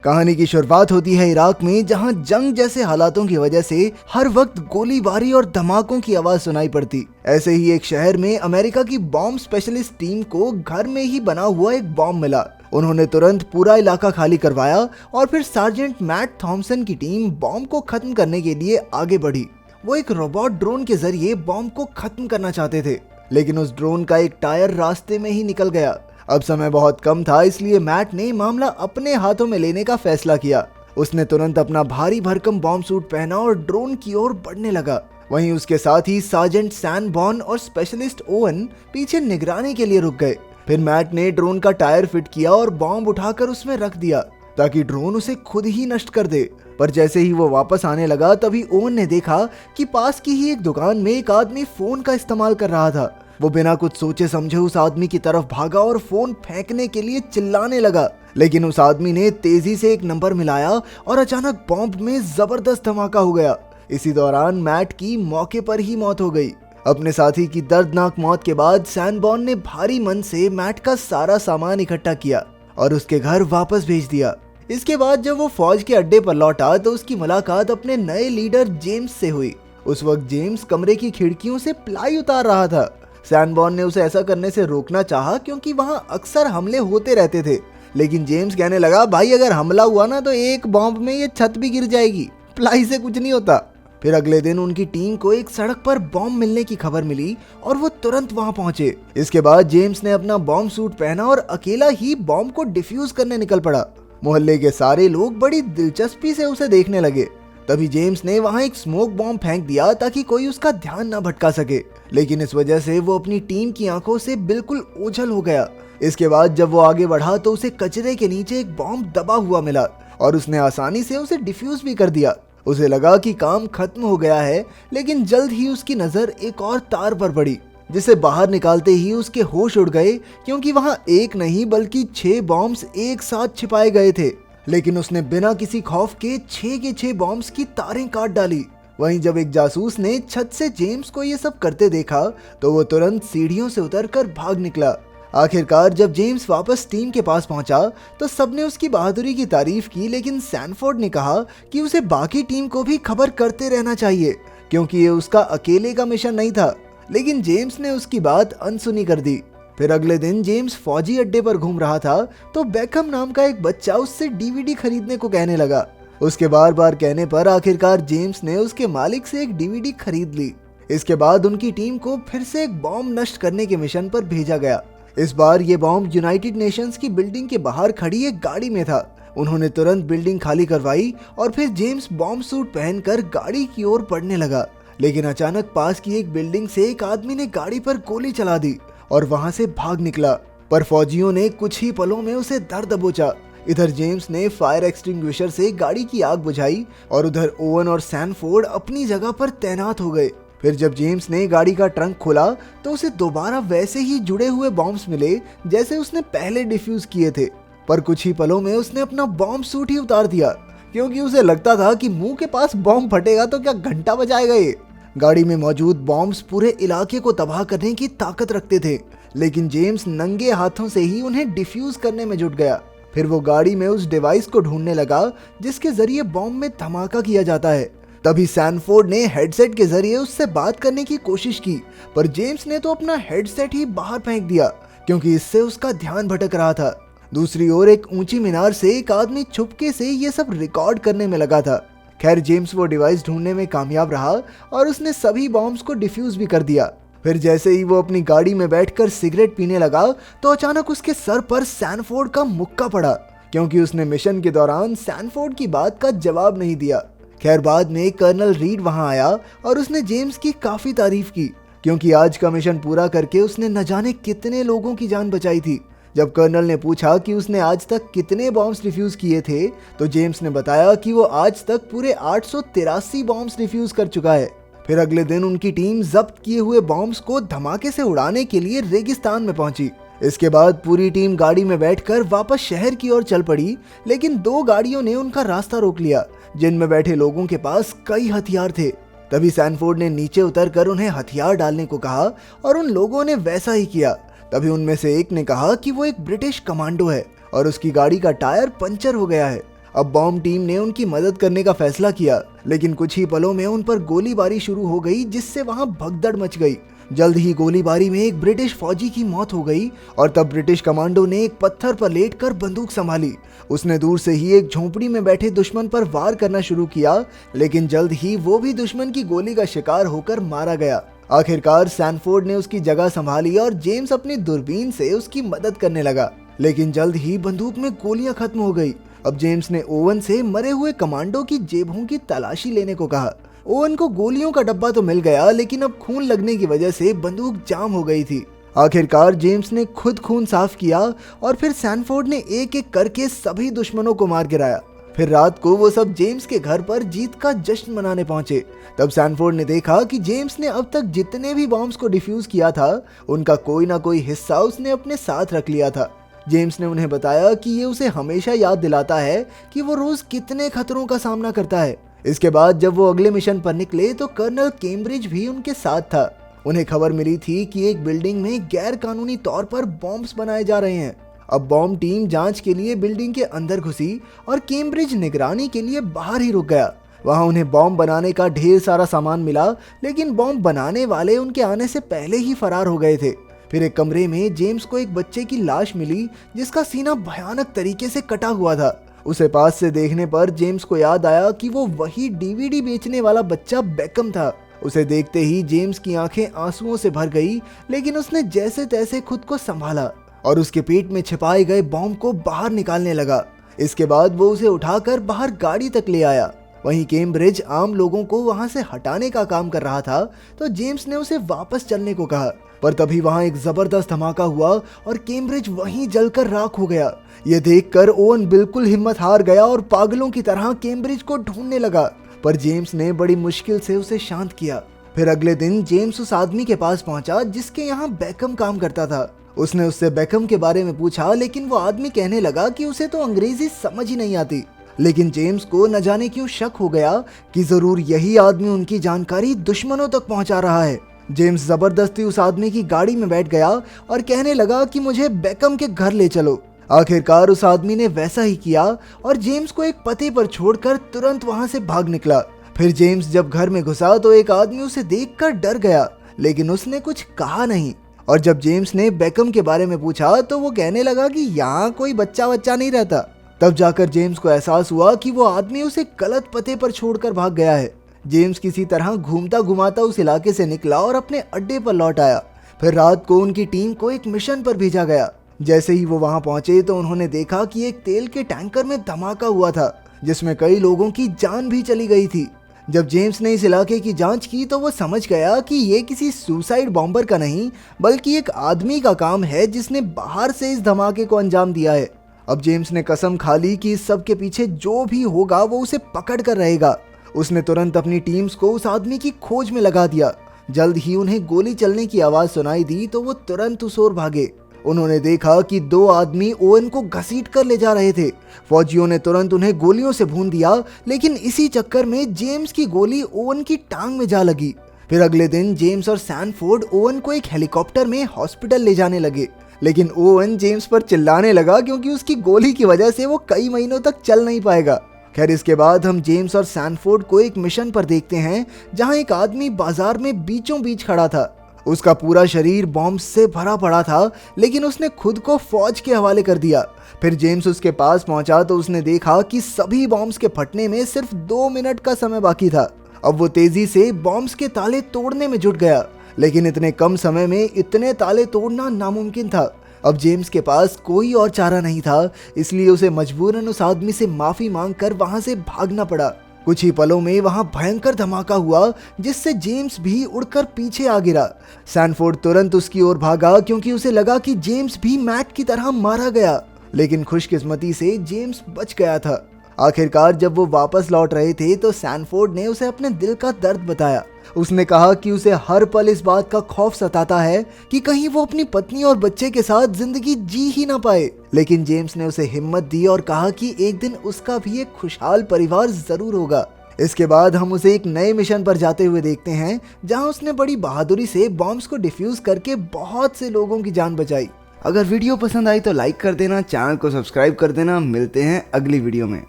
कहानी की शुरुआत होती है इराक में, जहां जंग जैसे हालातों की वजह से हर वक्त गोलीबारी और धमाकों की आवाज सुनाई पड़ती। ऐसे ही एक शहर में अमेरिका की बॉम्ब स्पेशलिस्ट टीम को घर में ही बना हुआ एक बॉम्ब मिला। उन्होंने तुरंत पूरा इलाका खाली करवाया और फिर सार्जेंट मैट थॉम्सन की टीम बॉम्ब को खत्म करने के लिए आगे बढ़ी। वो एक रोबोट ड्रोन के जरिए बॉम्ब को खत्म करना चाहते थे, लेकिन उस ड्रोन का एक टायर रास्ते में ही निकल गया। अब समय बहुत कम था, इसलिए मैट ने मामला अपने हाथों में लेने का फैसला किया। उसने तुरंत अपना भारी भरकम बॉम्ब सूट पहना और ड्रोन की ओर बढ़ने लगा। वहीं उसके साथ ही सार्जेंट सैनबॉर्न और स्पेशलिस्ट ओवन पीछे निगरानी के लिए रुक गए। फिर मैट ने ड्रोन का टायर फिट किया और बॉम्ब उठाकर उसमें रख दिया ताकि ड्रोन उसे खुद ही नष्ट कर दे। पर जैसे ही वो वापस आने लगा, तभी ओवन ने देखा कि पास की ही एक दुकान में एक आदमी फोन का इस्तेमाल कर रहा था। वो बिना कुछ सोचे समझे उस आदमी की तरफ भागा और फोन फेंकने के लिए चिल्लाने लगा, लेकिन उस आदमी ने तेजी से एक नंबर मिलाया और अचानक बॉम्ब में जबरदस्त धमाका हो गया। इसी दौरान मैट की मौके पर ही मौत हो गई। अपने साथी की दर्दनाक मौत के बाद सैनबॉर्न ने भारी मन से मैट का सारा सामान इकट्ठा किया और उसके घर वापस भेज दिया। इसके बाद जब वो फौज के अड्डे पर लौटा तो उसकी मुलाकात अपने नए लीडर जेम्स से हुई। उस वक्त जेम्स कमरे की खिड़कियों से प्लाई उतार रहा था। सैनबॉर्न ने उसे ऐसा करने से रोकना चाहा क्योंकि वहां अक्सर हमले होते रहते थे, लेकिन जेम्स कहने लगा, भाई अगर हमला हुआ ना तो एक बॉम्ब में ये छत भी गिर जाएगी, प्लाई से कुछ नहीं होता। फिर अगले दिन उनकी टीम को एक सड़क पर बॉम्ब मिलने की खबर मिली और वो तुरंत वहां पहुंचे। इसके बाद जेम्स ने अपना बॉम्ब सूट पहना और अकेला ही बॉम्ब को डिफ्यूज करने निकल पड़ा। मोहल्ले के सारे लोग बड़ी दिलचस्पी से उसे देखने लगे। तभी जेम्स ने वहां एक स्मोक बॉम्ब फेंक दिया ताकि कोई उसका ध्यान न भटका सके, लेकिन इस वजह से वो अपनी टीम की आंखों से बिल्कुल ओझल हो गया। इसके बाद जब वो आगे बढ़ा तो उसे कचरे के नीचे एक बॉम्ब दबा हुआ मिला और उसने आसानी से उसे डिफ्यूज भी कर दिया। उसे लगा कि काम खत्म हो गया है, लेकिन जल्द ही उसकी नजर एक और तार पर पड़ी, जिसे बाहर निकालते ही उसके होश उड़ गए, क्योंकि वहां एक नहीं बल्कि 6 बॉम्ब्स एक साथ छिपाए गए थे। लेकिन उसने बिना किसी खौफ के 6 के 6 बॉम्ब्स की तारें काट डाली। वहीं जब एक जासूस ने छत से जेम्स को ये सब करते देखा तो वो तुरंत सीढ़ियों से उतरकर भाग निकला। आखिरकार जब जेम्स वापस टीम के पास पहुंचा तो सबने उसकी बहादुरी की तारीफ की, लेकिन सैनफोर्ड ने कहा कि उसे बाकी टीम को भी खबर करते रहना चाहिए, क्योंकि ये उसका अकेले का मिशन नहीं था। लेकिन जेम्स ने उसकी बात अनसुनी कर दी। फिर अगले दिन जेम्स फौजी अड्डे पर घूम रहा था तो बेकहम नाम का एक बच्चा उससे डीवीडी खरीदने को कहने लगा। उसके बार बार कहने पर आखिरकार जेम्स ने उसके मालिक से एक डीवीडी खरीद ली। इसके बाद उनकी टीम को फिर से एक बॉम्ब नष्ट करने के मिशन पर भेजा गया। इस बार ये बॉम्ब यूनाइटेड नेशंस की बिल्डिंग के बाहर खड़ी एक गाड़ी में था। उन्होंने तुरंत बिल्डिंग खाली करवाई और फिर जेम्स बॉम्ब सूट पहनकर गाड़ी की ओर बढ़ने लगा, लेकिन अचानक पास की एक बिल्डिंग से एक आदमी ने गाड़ी पर गोली चला दी और वहां से भाग निकला। पर फौजियों ने कुछ ही पलों में उसे दर दबोचा। इधर जेम्स ने फायर एक्सटिंग्विशर से गाड़ी की आग बुझाई और उधर ओवन और सैनफोर्ड अपनी जगह पर तैनात हो गए। फिर जब जेम्स ने गाड़ी का ट्रंक खोला तो उसे दोबारा वैसे ही जुड़े हुए बॉम्ब्स मिले जैसे उसने पहले डिफ्यूज किए थे। पर कुछ ही पलों में उसने अपना बॉम्ब सूट ही उतार दिया, क्योंकि उसे लगता था कि मुंह के पास बॉम्ब फटेगा तो क्या घंटा बजाएगा ये। गाड़ी में मौजूद बॉम्ब्स पूरे इलाके को तबाह करने की ताकत रखते थे, लेकिन जेम्स नंगे हाथों से ही उन्हें डिफ्यूज करने में जुट गया। फिर वो गाड़ी में उस डिवाइस को ढूंढने लगा जिसके जरिए बॉम्ब में धमाका किया जाता है। तभी सैनफोर्ड ने हेडसेट के जरिए उससे बात करने की कोशिश की, पर जेम्स ने तो अपना हेडसेट ही बाहर फेंक दिया, क्योंकि इससे उसका ध्यान भटक रहा था। दूसरी ओर एक ऊंची मीनार से एक आदमी चुपके से ये सब रिकॉर्ड करने में लगा था। खैर जेम्स वो डिवाइस ढूंढने में कामयाब रहा और उसने सभी बॉम्ब्स को डिफ्यूज भी कर दिया। फिर जैसे ही वो अपनी गाड़ी में बैठकर सिगरेट पीने लगा तो अचानक उसके सर पर सैनफोर्ड का मुक्का पड़ा, क्योंकि उसने मिशन के दौरान सैनफोर्ड की बात का जवाब नहीं दिया। खैर बाद में कर्नल रीड वहां आया और उसने जेम्स की काफी तारीफ की, क्योंकि आज का मिशन पूरा करके उसने न जाने कितने लोगों की जान बचाई थी। जब कर्नल ने पूछा कि उसने आज तक कितने बॉम्ब्स डिफ्यूज किए थे तो जेम्स ने बताया कि वो आज तक पूरे 883 बॉम्ब्स डिफ्यूज कर चुका है। फिर अगले दिन उनकी टीम जब्त किए हुए बॉम्ब्स को धमाके से उड़ाने के लिए रेगिस्तान में पहुंची। इसके बाद पूरी टीम गाड़ी में बैठकर वापस शहर की ओर चल पड़ी, लेकिन 2 गाड़ियों ने उनका रास्ता रोक लिया, जिनमें बैठे लोगों के पास कई हथियार थे। तभी सैनफोर्ड ने नीचे उतरकर उन्हें हथियार डालने को कहा और उन लोगों ने वैसा ही किया। तभी उनमें से एक ने कहा कि वो एक ब्रिटिश कमांडो है और उसकी गाड़ी का टायर पंचर हो गया है। अब बॉम्ब टीम ने उनकी मदद करने का फैसला किया, लेकिन कुछ ही पलों में उन पर गोलीबारी शुरू हो गई, जिससे वहां भगदड़ मच गई। जल्द ही गोलीबारी में एक ब्रिटिश फौजी की मौत हो गई और तब ब्रिटिश कमांडो ने एक पत्थर पर लेटकर बंदूक संभाली। उसने दूर से ही एक झोंपड़ी में बैठे दुश्मन पर वार करना शुरू किया, लेकिन जल्द ही वो भी दुश्मन की गोली का शिकार होकर मारा गया। आखिरकार सैनफोर्ड ने उसकी जगह संभाली और जेम्स अपनी दूरबीन से उसकी मदद करने लगा, लेकिन जल्द ही बंदूक में गोलियां खत्म हो गई। अब जेम्स ने ओवन से मरे हुए कमांडो की जेबों की तलाशी लेने को कहा। ओवन को गोलियों का डब्बा तो मिल गया, लेकिन अब खून लगने की वजह से बंदूक जाम हो गई थी। आखिरकार जेम्स ने खुद खून साफ किया और फिर सैनफोर्ड ने एक एक करके सभी दुश्मनों को मार गिराया। फिर रात को वो सब जेम्स के घर पर जीत का जश्न मनाने पहुंचे। तब सैनफोर्ड ने देखा कि जेम्स ने अब तक जितने भी बॉम्ब्स को डिफ्यूज किया था, उनका कोई ना कोई हिस्सा उसने अपने साथ रख लिया था। जेम्स ने उन्हें बताया कि ये उसे हमेशा याद दिलाता है कि वो रोज कितने खतरों का सामना करता है। इसके बाद जब वो अगले मिशन पर निकले तो कर्नल कैम्ब्रिज भी उनके साथ था। उन्हें खबर मिली थी कि एक बिल्डिंग में गैर कानूनी तौर पर बॉम्ब्स बनाए जा रहे हैं। अब बॉम्ब टीम जांच के लिए बिल्डिंग के अंदर घुसी और कैम्ब्रिज निगरानी के लिए बाहर ही रुक गया। वहां उन्हें बॉम्ब बनाने का ढेर सारा सामान मिला, लेकिन बॉम्ब बनाने वाले उनके आने से पहले ही फरार हो गए थे। फिर एक कमरे में जेम्स को एक बच्चे की लाश मिली, जिसका सीना भयानक तरीके से कटा हुआ था। उसे पास से देखने पर जेम्स को याद आया कि वो वही डीवीडी बेचने वाला बच्चा बेकम था। उसे देखते ही जेम्स की आंखें आंसुओं से भर गई, लेकिन उसने जैसे तैसे खुद को संभाला और उसके पेट में छिपाए गए बॉम्ब को बाहर निकालने लगा। इसके बाद वो उसे उठाकर बाहर गाड़ी तक ले आया। वहीं कैम्ब्रिज आम लोगों को वहां से हटाने का काम कर रहा था, तो जेम्स ने उसे वापस चलने को कहा। पर तभी वहां एक जबरदस्त धमाका हुआ और कैम्ब्रिज वहीं जलकर राख हो गया। ये देखकर ओवन बिल्कुल हिम्मत हार गया और पागलों की तरह कैम्ब्रिज को ढूंढने लगा, पर जेम्स ने बड़ी मुश्किल से उसे शांत किया। फिर अगले दिन जेम्स उस आदमी के पास पहुंचा जिसके यहाँ बेकम काम करता था। उसने उससे बेकम के बारे में पूछा, लेकिन वो आदमी कहने लगा कि उसे तो अंग्रेजी समझ ही नहीं आती। लेकिन जेम्स को न जाने क्यों शक हो गया कि जरूर यही आदमी उनकी जानकारी दुश्मनों तक पहुंचा रहा है। जेम्स जबरदस्ती उस आदमी की गाड़ी में बैठ गया और कहने लगा कि मुझे बेकम के घर ले चलो। आखिरकार उस आदमी ने वैसा ही किया और जेम्स को एक पते पर छोड़कर तुरंत वहां से भाग निकला। फिर जेम्स जब घर में घुसा तो एक आदमी उसे देखकर डर गया, लेकिन उसने कुछ कहा नहीं। और जब जेम्स ने बेकम के बारे में पूछा तो वो कहने लगा कि यहाँ कोई बच्चा नहीं रहता। तब जाकर जेम्स को एहसास हुआ कि वो आदमी उसे गलत पते पर छोड़कर भाग गया है। जेम्स किसी तरह घूमता घुमाता उस इलाके से निकला और अपने अड्डे पर लौट आया। फिर रात को उनकी टीम को एक मिशन पर भेजा गया। जैसे ही वो वहां पहुंचे तो उन्होंने देखा कि एक तेल के टैंकर में धमाका हुआ था, जिसमें कई लोगों की जान भी चली गई थी। जब जेम्स ने इस इलाके की जांच की तो वो समझ गया कि ये किसी सुसाइड बॉम्बर का नहीं, बल्कि एक आदमी का काम है जिसने बाहर से इस धमाके को अंजाम दिया है। अब जेम्स ने कसम खा ली कि इस सब के पीछे जो भी होगा वो उसे पकड़ कर रहेगा। उसने तुरंत अपनी टीम्स को उस आदमी की खोज में लगा दिया। जल्द ही उन्हें गोली चलने की आवाज सुनाई दी तो वो तुरंत उस ओर भागे। उन्होंने देखा कि दो आदमी ओवन को घसीट कर ले जा रहे थे। फौजियों ने तुरंत उन्हें गोलियों से भून दिया, लेकिन इसी चक्कर में जेम्स की गोली ओवन की टांग में जा लगी। फिर अगले दिन जेम्स और सैनफोर्ड ओवन को एक हेलीकॉप्टर में हॉस्पिटल ले जाने लगे, लेकिन ओवन जेम्स पर चिल्लाने लगा क्योंकि उसकी गोली की वजह से वो कई महीनों तक चल नहीं पाएगा। खैर, इसके बाद हम जेम्स और सैनफोर्ड को एक मिशन पर देखते हैं जहां एक आदमी बाजार में बीचों बीच खड़ा था। उसका पूरा शरीर बॉम्ब से भरा पड़ा था, लेकिन उसने खुद को फौज के हवाले कर दिया। फिर जेम्स उसके पास पहुंचा तो उसने देखा कि सभी बॉम्ब्स के फटने में सिर्फ 2 मिनट का समय बाकी था। अब वो तेजी से बॉम्ब्स के ताले तोड़ने में जुट गया, लेकिन इतने कम समय में इतने ताले तोड़ना नामुमकिन था। अब जेम्स के पास कोई और चारा नहीं था, इसलिए उसे मजबूरन उस आदमी से माफी मांगकर वहां से भागना पड़ा। कुछ ही पलों में वहां भयंकर धमाका हुआ, जिससे जेम्स भी उड़कर पीछे आ गिरा। सैनफोर्ड तुरंत उसकी ओर भागा क्योंकि उसे लगा कि जेम्स भी मैट की तरह मारा गया, लेकिन खुशकिस्मती से जेम्स बच गया था। आखिरकार जब वो वापस लौट रहे थे तो सैनफोर्ड ने उसे अपने दिल का दर्द बताया। उसने कहा कि उसे हर पल इस बात का खौफ सताता है कि कहीं वो अपनी पत्नी और बच्चे के साथ जिंदगी जी ही ना पाए। लेकिन जेम्स ने उसे हिम्मत दी और कहा कि एक दिन उसका भी एक खुशहाल परिवार जरूर होगा। इसके बाद हम उसे एक नए मिशन पर जाते हुए देखते हैं, जहां उसने बड़ी बहादुरी से बॉम्ब्स को डिफ्यूज करके बहुत से लोगों की जान बचाई। अगर वीडियो पसंद आई तो लाइक कर देना, चैनल को सब्सक्राइब कर देना। मिलते हैं अगली वीडियो में।